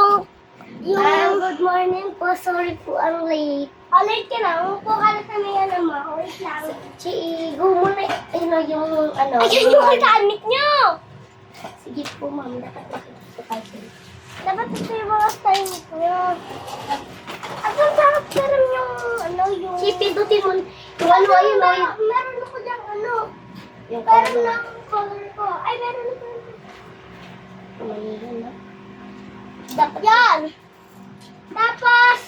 Good morning po. Sorry po ang late. Late ka na. Umupo ka na sa may mo. Wait lang. Go muna. Yung Ayun yung mechanic nyo! Sige po, ma'am. Dapat makikita tayo. Dapat ito yung mga style nyo. At ang sarap sarap yung yung... Pindutin mo. Yung ayun. Meron ako dyan Yung meron lang color ko. Ay, meron ako. Manilan na. Dapat yan! Tapos,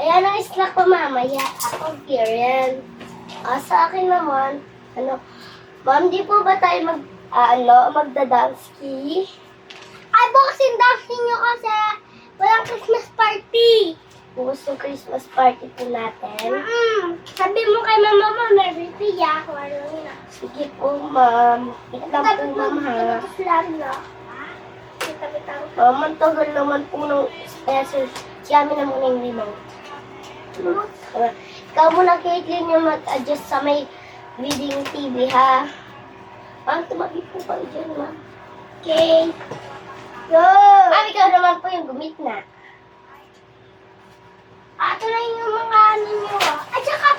ayan ang snack ko mamaya. Ako, Kieran. Sa akin naman, ma'am, di po ba tayo magda-danski? Ay, boxing dancing nyo kasi walang Christmas party. Bukas yung Christmas party po natin. Sabi mo kay mama mo, Merry Pia. Sige po, ma'am. Itlog po, ma'am, ha? Ang tagal naman po ng Spencer. Siyami na muna yung remote. Ikaw muna, Caitlin, yung mag-adjust sa may reading TV, ha? Ma'am, tumabi po kayo dyan, ma'am. Okay. Go! Ma'am, ikaw naman po yung gumit na. Ito na yung mga ninyo, Ay, saka!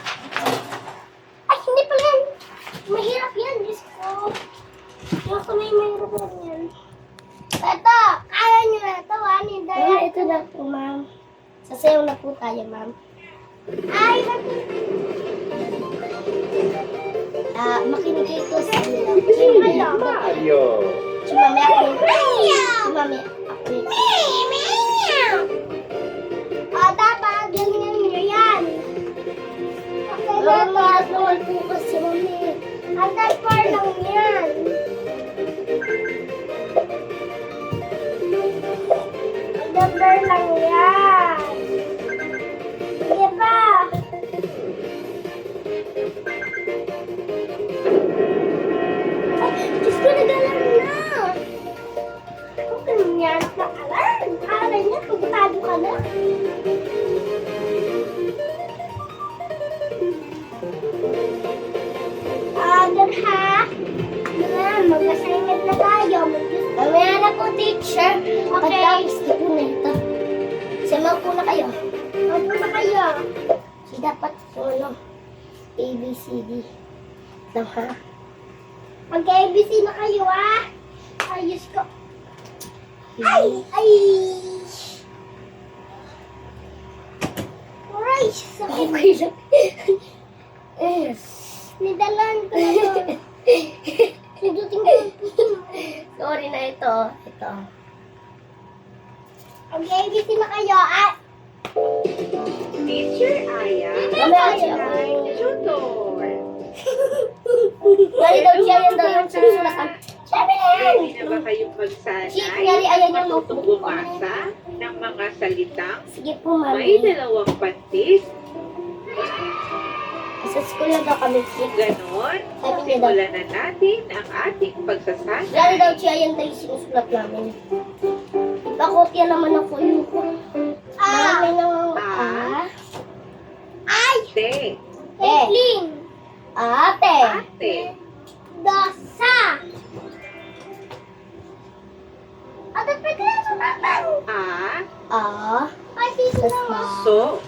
Ay, hindi pala yan. Mahirap yan, Diyos ko. Yung may mahirap yan. Ito! Kaya nyo na ito, ito na po, ma'am. Sasayaw na po tayo, ma'am. Ay, makinig kayo sa Mario. Si mami ako. Si mami ako. Dapat, ganyan nyo yan. Okay, dapat. Naman po kasi, mami. Anday par lang yan. Anday lang yan. Sige pa. Diyos ko, nagalang na. Okay niyan. Alam niya, pagkatado ka na. Agad ha. Mag-assignment na tayo. Mamaya na po, teacher. Okay. Pagkakis na po na ito. Sama po na kayo. Sama po na kayo. So, dapat yung ABCD. Lang ha. Mag-ABC na kayo, ha? Ayos ko. Ay! Aray! Sakit ko yun. Nidalan ko na to. Niduting ko. Sorry na ito. Mag-ABC na kayo, ha? Teacher Aya. Tutor. Ngari daw siya yan daw yung sinusulatan. Sabi na yan! Hindi na ba kayong magsanay? Ngari, ayan yung matutong bumasa ng mga salitang Sige po, mami. may dalawang pantis? Sa school na daw kami. Ganon, Sabi niya daw. simulan na natin ang ating Ngari pagsasanay. daw siya yan daw yung sinusulat namin. Ipakopya naman ako yung marami ng Ay! Ate, Caitlin! Ate! ate, Dosa! Ate, pwede na sumatan! Ay, dito na. so,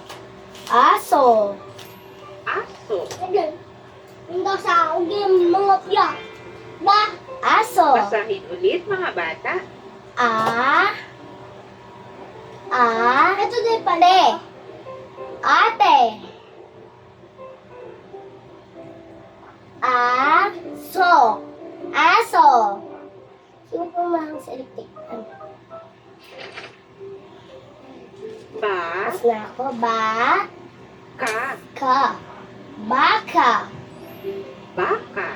Aso! aso. Ayun. Yung dosa, huwag yung mga pya. Aso! Basahin ulit mga bata. Ito din pala. Ate. Aso. Sino po mahang sa electric? Mas na ako. Ka, Baka. baka,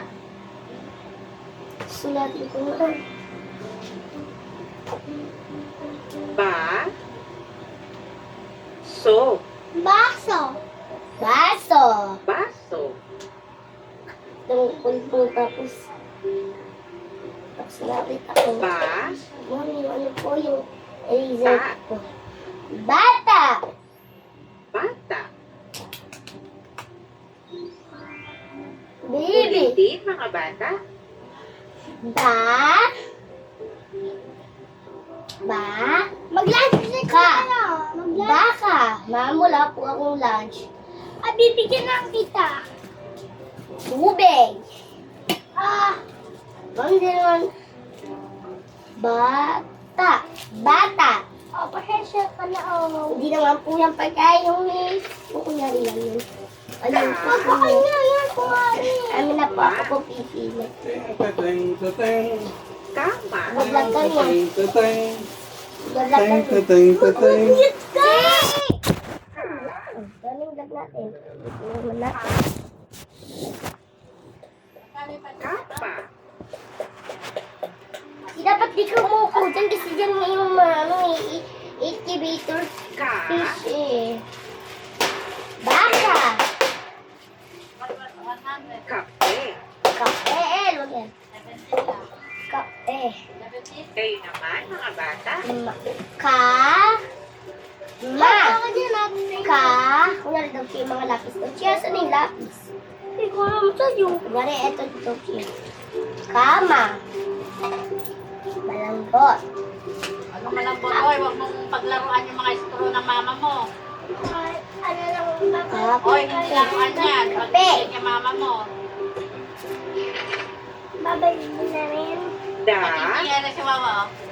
Sulatin ko na. so, Baso. baso, Tungkol po tapos nakita ko. Mami, ano po yung eraser ko? Bata. bata. Baby. Ulitin mga bata. Mag-lunch ka. Baka. Ma'am, wala po akong lunch. Bibigyan lang kita. Tubig. Ma'am, di naman. Bata. Pasensya ka na, Hindi naman po yung pagkain yung kukunyari lang yun. Ayun po. Kukunyari yan, kumari. Amin na po ako po pipili. Tateng, tateng. Tama. Vlog ka niya. Tateng, Vlog tateng, ka niya. tateng, tateng. Daming vlog natin. Naman natin. Kapa. Dapat di ka umuko dyan kasi dyan yung incubator Ka. fish eh. Baka. Kape. Kape. Huwag yan. Kape. Kayo naman, mga bata. Ka. Ka. Kunyari daw siya yung mga lapis daw. Siya, saan yung lapis? Hindi ko alam sa'yo. Kunyari, eto daw siya. Kama. Malambot. Ano malambot, oy, huwag mong paglaruan yung mga istro ng mama mo. Ano lang, Oy, hindi laruan yan. Kape. Pag-isip yung mama mo. Babay din namin. Da. Pag-isip si Wawa, oh.